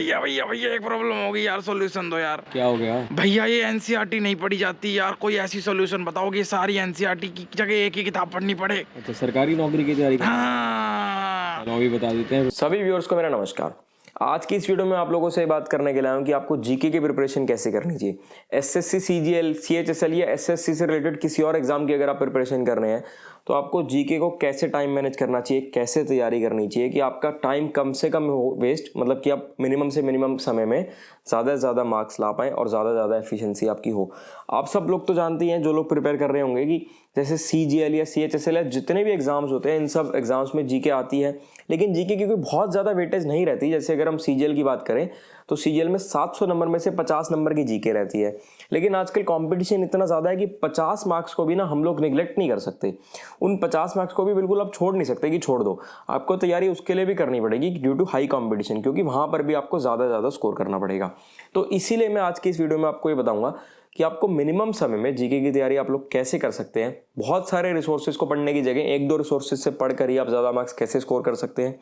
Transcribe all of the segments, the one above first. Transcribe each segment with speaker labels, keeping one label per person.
Speaker 1: भैया भैया भैया एक प्रॉब्लम हो गई यार, सॉल्यूशन दो यार।
Speaker 2: क्या हो गया?
Speaker 1: भैया ये एनसीईआरटी नहीं पढ़ी जाती यार, कोई ऐसी सॉल्यूशन बताओ कि सारी एनसीईआरटी की जगह एक ही किताब पढ़नी पड़े।
Speaker 2: अच्छा, सरकारी नौकरी की तैयारी कर रहे
Speaker 1: हाँ।
Speaker 2: हो? चलो अभी बता देते हैं।
Speaker 3: सभी व्यूअर्स को मेरा नमस्कार। आज की इस वीडियो में आप लोगों से बात करने के लिए आया हूं कि आपको जीके की प्रिपरेशन कैसे करनी चाहिए। एसएससी, सीजीएल, सीएचएसएल या एसएससी से रिलेटेड किसी और एग्जाम की अगर आप प्रिपरेशन कर रहे हैं तो आपको जीके को कैसे टाइम मैनेज करना चाहिए, कैसे तैयारी करनी चाहिए कि आपका टाइम कम से कम हो वेस्ट, मतलब कि आप मिनिमम से मिनिमम समय में ज़्यादा से ज़्यादा मार्क्स ला पाएँ और ज़्यादा से ज़्यादा एफिशिएंसी आपकी हो। आप सब लोग तो जानते हैं, जो लोग प्रिपेयर कर रहे होंगे, कि जैसे सीजीएल या सीएचएसएल या जितने भी एग्जाम्स होते हैं इन सब एग्जाम्स में जीके आती है, लेकिन जीके की कोई बहुत ज़्यादा वेटेज नहीं रहती। जैसे अगर हम सीजीएल की बात करें तो सीजीएल में 700 नंबर में से 50 नंबर की जीके रहती है, लेकिन आजकल कंपटीशन इतना ज़्यादा है कि 50 मार्क्स को भी ना हम लोग निगलेक्ट नहीं कर सकते। उन 50 मार्क्स को भी बिल्कुल आप छोड़ नहीं सकते कि छोड़ दो, आपको तैयारी उसके लिए भी करनी पड़ेगी ड्यू टू हाई कंपटीशन, क्योंकि वहाँ पर भी आपको ज़्यादा से ज़्यादा स्कोर करना पड़ेगा। तो इसीलिए मैं आज की इस वीडियो में आपको ये बताऊँगा कि आपको मिनिमम समय में जीके की तैयारी आप लोग कैसे कर सकते हैं। बहुत सारे रिसोर्सेज को पढ़ने की जगह एक दो रिसोर्सेज से पढ़कर ही आप ज़्यादा मार्क्स कैसे स्कोर कर सकते हैं।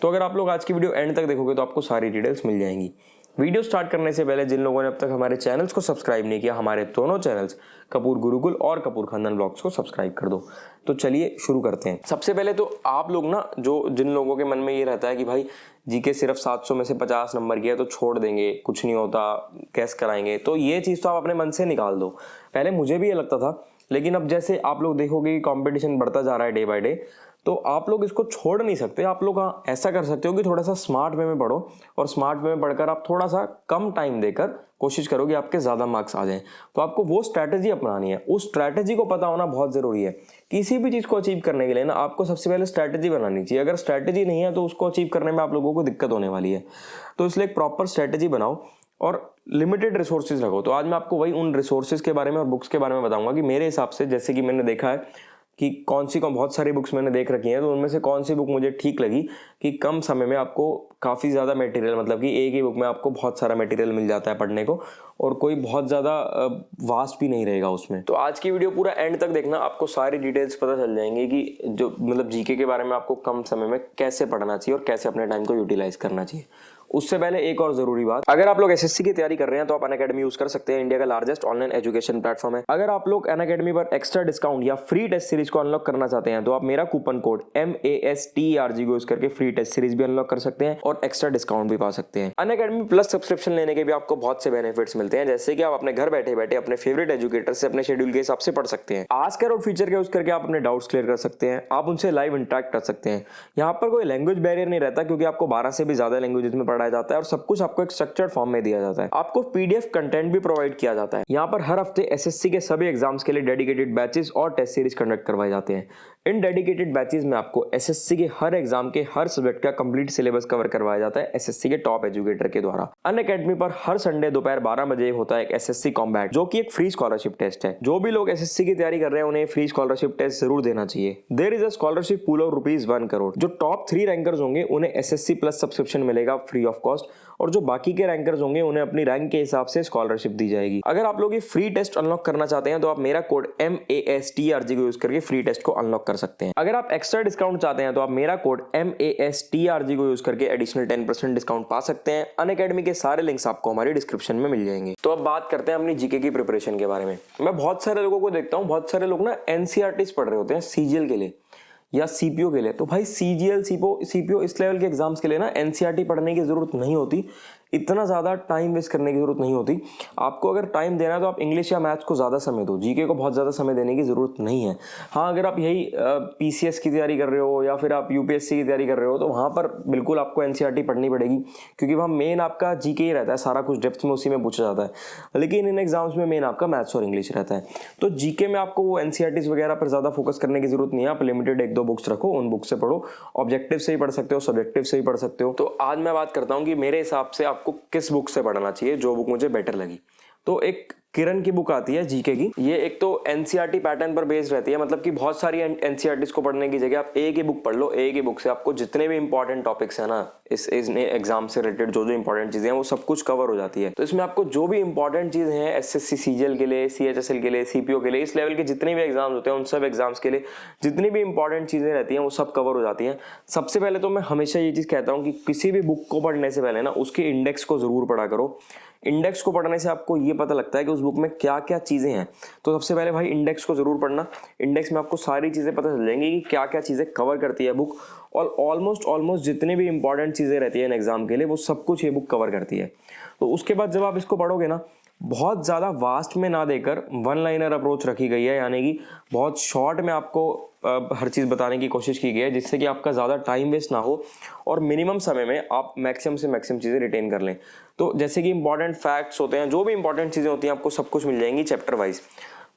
Speaker 3: तो अगर आप लोग आज की वीडियो एंड तक देखोगे तो आपको सारी डिटेल्स मिल जाएंगी। वीडियो स्टार्ट करने से पहले जिन लोगों ने अब तक हमारे चैनल्स को सब्सक्राइब नहीं किया, हमारे दोनों चैनल्स कपूर गुरुकुल और कपूर खानदान ब्लॉग्स को सब्सक्राइब कर दो। तो चलिए शुरू करते हैं। सबसे पहले तो आप लोग ना, जो जिन लोगों के मन में ये रहता है कि भाई जीके सिर्फ 700 में से 50 नंबर की है तो छोड़ देंगे, कुछ नहीं होता, कैसे कराएंगे, तो ये चीज़ तो आप अपने मन से निकाल दो। पहले मुझे भी ये लगता था, लेकिन अब जैसे आप लोग देखोगे कि कंपटीशन बढ़ता जा रहा है डे बाय डे, तो आप लोग इसको छोड़ नहीं सकते। आप लोग ऐसा कर सकते हो कि थोड़ा सा स्मार्ट वे में पढ़ो, और स्मार्ट वे में पढ़कर आप थोड़ा सा कम टाइम देकर कोशिश करो कि आपके ज़्यादा मार्क्स आ जाएं। तो आपको वो स्ट्रैटेजी अपनानी है। उस स्ट्रैटेजी को पता होना बहुत ज़रूरी है। किसी भी चीज़ को अचीव करने के लिए ना आपको सबसे पहले स्ट्रैटेजी बनानी चाहिए। अगर स्ट्रैटेजी नहीं है तो उसको अचीव करने में आप लोगों को दिक्कत होने वाली है। तो इसलिए एक प्रॉपर स्ट्रैटेजी बनाओ और लिमिटेड रिसोर्सेज रखो। तो आज मैं आपको वही उन रिसोर्सेज के बारे में और बुक्स के बारे में बताऊंगा कि मेरे हिसाब से, जैसे कि मैंने देखा है कि बहुत सारी बुक्स मैंने देख रखी हैं, तो उनमें से कौन सी बुक मुझे ठीक लगी कि कम समय में आपको काफ़ी ज़्यादा मटेरियल, मतलब कि एक ही बुक में आपको बहुत सारा मटेरियल मिल जाता है पढ़ने को, और कोई बहुत ज़्यादा वास्ट भी नहीं रहेगा उसमें। तो आज की वीडियो पूरा एंड तक देखना, आपको सारी डिटेल्स पता चल जाएंगी कि जो मतलब जीके के बारे में आपको कम समय में कैसे पढ़ना चाहिए और कैसे अपने टाइम को यूटिलाइज करना चाहिए। उससे पहले एक और जरूरी बात, अगर आप लोग एसएससी की तैयारी कर रहे हैं तो आप अनअकैडमी यूज कर सकते हैं। इंडिया का लार्जेस्ट ऑनलाइन एजुकेशन प्लेटफॉर्म है। अगर आप लोग अनअकैडमी पर एक्स्ट्रा डिस्काउंट या फ्री टेस्ट सीरीज को अनलॉक करना चाहते हैं तो आप मेरा कूपन कोड MASTERG को यूज करके फ्री टेस्ट सीरीज भी अनलॉक कर सकते हैं और एक्स्ट्रा डिस्काउंट भी पा सकते हैं। अनअकैडमी प्लस सब्सक्रिप्शन लेने के भी आपको बहुत से बेनिफिट्स मिलते हैं, जैसे कि आप अपने घर बैठे बैठे अपने फेवरेट एजुकेटर से अपने शेड्यूल के हिसाब से पढ़ सकते हैं। आस्क और फीचर का यूज करके आप अपने डाउट्स क्लियर कर सकते हैं। आप उनसे लाइव इंटरेक्ट कर सकते हैं। यहाँ पर कोई लैंग्वेज बैरियर नहीं रहता, क्योंकि आपको 12 से भी ज्यादा लैंग्वेजेस में पढ़ाया जाता है और सब कुछ आपको एक स्ट्रक्चर्ड फॉर्म में दिया जाता है। आपको पीडीएफ कंटेंट भी प्रोवाइड किया जाता है। यहाँ पर हर हफ्ते एसएससी के सभी एग्जाम्स के लिए डेडिकेटेड बैचेस और टेस्ट सीरीज कंडक्ट करवाए जाते हैं। इन डेडिकेटेड बैचेस में आपको एसएससी के हर एग्जाम के हर सब्जेक्ट का कंप्लीट सिलेबस कवर करवाया जाता है एसएससी के टॉप एजुकेटर के द्वारा। अनअकैडमी पर हर संडे दोपहर 12 बजे होता है एक एसएससी कॉम्बैट, जो कि एक फ्री स्कॉलरशिप टेस्ट है। जो भी लोग एसएससी की तैयारी कर रहे हैं उन्हें फ्री स्कॉलरशिप टेस्ट जरूर देना चाहिए। There is a scholarship pool of ₹1 crore. जो टॉप 3 रैंकर्स होंगे उन्हें एसएससी प्लस सब्सक्रिप्शन मिलेगा फ्री ऑफ कॉस्ट, और जो बाकी के रैंकर्स होंगे उन्हें अपनी रैंक के हिसाब से स्कॉलरशिप दी जाएगी। अगर आप लोग ये फ्री टेस्ट अनलॉक करना चाहते हैं तो आप मेरा कोड MASTRG को यूज करके फ्री टेस्ट को अनलॉक कर सकते हैं। अगर आप एक्स्ट्रा डिस्काउंट चाहते हैं तो आप मेरा कोड MASTRG को यूज करके एडिशनल 10% डिस्काउंट पा सकते हैं। अनअकैडमी के सारे लिंक्स आपको हमारी डिस्क्रिप्शन में मिल जाएंगे। तो अब बात करते हैं अपनी जीके की प्रिपरेशन के बारे में। मैं बहुत सारे लोगों को देखता हूँ, बहुत सारे लोग ना एनसीईआरटीज पढ़ रहे होते हैं सीजीएल के लिए या सीपीओ के लिए। तो भाई सीजीएल, सीपीओ इस लेवल के एग्जाम्स के लिए ना एनसीईआरटी पढ़ने की जरूरत नहीं होती। इतना ज़्यादा टाइम वेस्ट करने की जरूरत नहीं होती। आपको अगर टाइम देना है तो आप इंग्लिश या मैथ्स को ज़्यादा समय दो, जीके को बहुत ज़्यादा समय देने की ज़रूरत नहीं है। हाँ, अगर आप यही पीसीएस की तैयारी कर रहे हो या फिर आप यूपीएससी की तैयारी कर रहे हो तो वहाँ पर बिल्कुल आपको एनसीईआरटी पढ़नी पड़ेगी, क्योंकि वहाँ मेन आपका जीके ही रहता है, सारा कुछ डेप्थ में उसी में पूछा जाता है। लेकिन इन एग्जाम्स में मेन आपका मैथ्स और इंग्लिश रहता है। तो जीके में आपको वो एनसीईआरटीज वगैरह पर ज़्यादा फोकस करने की जरूरत नहीं है। आप लिमिटेड 1-2 बुक्स रखो, उन बुक से पढ़ो। ऑब्जेक्टिव से ही पढ़ सकते हो, सब्जेक्टिव से ही पढ़ सकते हो। तो आज मैं बात करता हूँ कि मेरे हिसाब से आपको किस बुक से पढ़ना चाहिए, जो बुक मुझे बेटर लगी। तो एक किरण की बुक आती है जीके की। ये एक तो एनसीईआरटी पैटर्न पर बेस्ड रहती है, मतलब कि बहुत सारी एनसीईआरटीज को पढ़ने की जगह आप एक ही बुक पढ़ लो। एक ही बुक से आपको जितने भी इंपॉर्टेंट टॉपिक्स है ना इस एग्जाम से रिलेटेड, जो जो इंपॉर्टेंट चीजें हैं वो सब कुछ कवर हो जाती है। तो इसमें आपको जो भी इंपॉर्टेंट चीजें हैं एसएससी सीजीएल के लिए, सीएचएसएल के लिए, सीपीओ के लिए, इस लेवल के जितने भी एग्जाम्स होते हैं उन सब एग्जाम्स के लिए जितनी भी इंपॉर्टेंट चीजें रहती हैं वो सब कवर हो जाती हैं। सबसे पहले तो मैं हमेशा ये चीज कहता हूँ कि किसी भी बुक को पढ़ने से पहले ना उसके इंडेक्स को जरूर पढ़ा करो। इंडेक्स को पढ़ने से आपको ये पता लगता है कि उस बुक में क्या क्या चीज़ें हैं। तो सबसे पहले भाई इंडेक्स को ज़रूर पढ़ना। इंडेक्स में आपको सारी चीज़ें पता चल जाएंगी कि क्या क्या चीज़ें कवर करती है बुक, और ऑलमोस्ट जितनी भी इंपॉर्टेंट चीज़ें रहती हैं एग्जाम के लिए वो सब कुछ ये बुक कवर करती है। तो उसके बाद जब आप इसको पढ़ोगे ना, बहुत ज़्यादा वास्ट में ना देकर वन लाइनर अप्रोच रखी गई है, यानी कि बहुत शॉर्ट में आपको हर चीज़ बताने की कोशिश की गई है, जिससे कि आपका ज़्यादा टाइम वेस्ट ना हो और मिनिमम समय में आप मैक्सिमम से मैक्सिमम चीज़ें रिटेन कर लें। तो जैसे कि इंपॉर्टेंट फैक्ट्स होते हैं, जो भी इंपॉर्टेंट चीज़ें होती हैं, आपको सब कुछ मिल जाएंगी चैप्टर वाइज।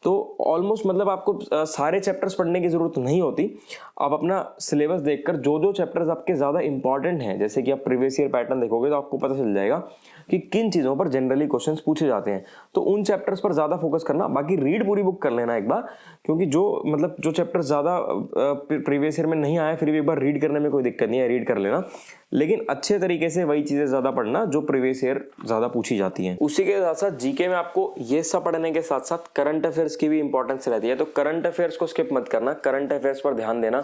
Speaker 3: तो ऑलमोस्ट मतलब आपको सारे चैप्टर्स पढ़ने की ज़रूरत नहीं होती। आप अपना सिलेबस देखकर जो जो चैप्टर्स आपके ज़्यादा इंपॉर्टेंट हैं, जैसे कि आप प्रीवियस ईयर पैटर्न देखोगे तो आपको पता चल जाएगा कि किन चीज़ों पर जनरली क्वेश्चंस पूछे जाते हैं, तो उन चैप्टर्स पर ज़्यादा फोकस करना। बाकी रीड पूरी बुक कर लेना एक बार, क्योंकि जो चैप्टर ज़्यादा प्रीवियस ईयर में नहीं आए फिर भी एक बार रीड करने में कोई दिक्कत नहीं है, रीड कर लेना। लेकिन अच्छे तरीके से वही चीज़ें ज़्यादा पढ़ना जो प्रीवियस ईयर ज़्यादा पूछी जाती हैं। उसी के साथ साथ जीके में आपको ये सब पढ़ने के साथ साथ करंट अफेयर्स की भी इंपॉर्टेंस रहती है। तो करंट अफेयर्स को स्किप मत करना, करंट अफेयर्स पर ध्यान देना।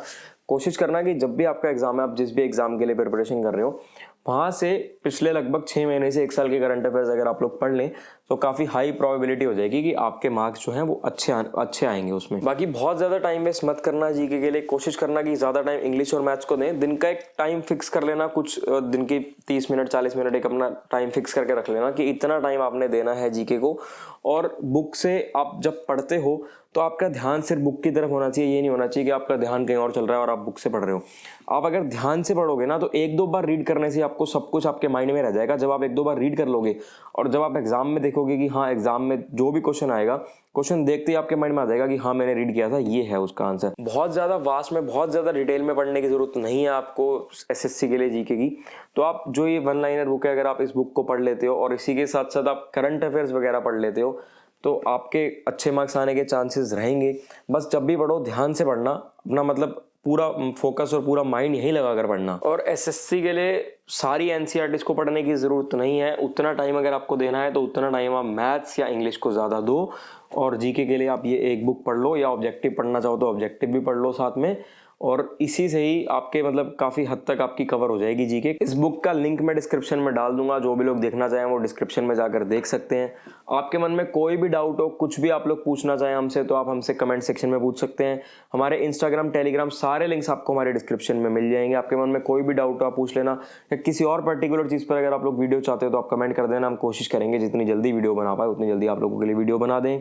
Speaker 3: कोशिश करना कि जब भी आपका एग्जाम है, आप जिस भी एग्जाम के लिए प्रिपरेशन कर रहे हो, वहाँ से पिछले लगभग 6 महीने से 1 साल के करंट अफेयर्स अगर आप लोग पढ़ लें तो काफ़ी हाई प्रोबेबिलिटी हो जाएगी कि आपके मार्क्स जो हैं वो अच्छे आएंगे उसमें। बाकी बहुत ज़्यादा टाइम वेस्ट मत करना जीके के लिए। कोशिश करना कि ज़्यादा टाइम इंग्लिश और मैथ्स को दें। दिन का एक टाइम फिक्स कर लेना, कुछ दिन की 30 मिनट 40 मिनट एक अपना टाइम फिक्स करके रख लेना कि इतना टाइम आपने देना है जीके को। और बुक से आप जब पढ़ते हो तो आपका ध्यान सिर्फ बुक की तरफ होना चाहिए, ये नहीं होना चाहिए कि आपका ध्यान कहीं और चल रहा है और आप बुक से पढ़ रहे हो। आप अगर ध्यान से पढ़ोगे ना तो 1-2 बार रीड करने से आपको सब कुछ आपके माइंड में रह जाएगा। जब आप 1-2 बार रीड कर लोगे और जब आप एग्जाम में देखोगे कि हाँ एग्जाम में जो भी क्वेश्चन आएगा, क्वेश्चन देखते ही आपके माइंड में आ जाएगा कि हाँ मैंने रीड किया था, ये है उसका आंसर। बहुत ज़्यादा वास्ट में, बहुत ज़्यादा डिटेल में पढ़ने की जरूरत नहीं है आपको एसएससी के लिए जीके की। तो आप जो ये वन लाइनर बुक है, अगर आप इस बुक को पढ़ लेते हो और इसी के साथ साथ आप करंट अफेयर्स वगैरह पढ़ लेते हो तो आपके अच्छे मार्क्स आने के चांसेस रहेंगे। बस जब भी पढ़ो ध्यान से पढ़ना, अपना मतलब पूरा फोकस और पूरा माइंड यहीं लगा कर पढ़ना। और एसएससी के लिए सारी एनसीईआरटीज को पढ़ने की ज़रूरत नहीं है। उतना टाइम अगर आपको देना है तो उतना टाइम आप मैथ्स या इंग्लिश को ज़्यादा दो, और जीके के लिए आप ये एक बुक पढ़ लो, या ऑब्जेक्टिव पढ़ना चाहो तो ऑब्जेक्टिव भी पढ़ लो साथ में, और इसी से ही आपके मतलब काफ़ी हद तक आपकी कवर हो जाएगी जीके। इस बुक का लिंक मैं डिस्क्रिप्शन में डाल दूंगा, जो भी लोग देखना चाहें वो डिस्क्रिप्शन में जाकर देख सकते हैं। आपके मन में कोई भी डाउट हो, कुछ भी आप लोग पूछना चाहें हमसे, तो आप हमसे कमेंट सेक्शन में पूछ सकते हैं। हमारे इंस्टाग्राम, टेलीग्राम सारे लिंक्स आपको हमारे डिस्क्रिप्शन में मिल जाएंगे। आपके मन में कोई भी डाउट हो आप पूछ लेना, या किसी और पर्टिकुलर चीज़ पर अगर आप लोग वीडियो चाहते हो तो आप कमेंट कर देना। हम कोशिश करेंगे जितनी जल्दी वीडियो बना पाए उतनी जल्दी आप लोगों के लिए वीडियो बना दें।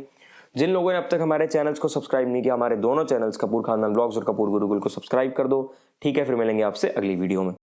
Speaker 3: जिन लोगों ने अब तक हमारे चैनल्स को सब्सक्राइब नहीं किया, हमारे दोनों चैनल्स कपूर खानदान ब्लॉग्स और कपूर गुरुकुल को सब्सक्राइब कर दो। ठीक है, फिर मिलेंगे आपसे अगली वीडियो में।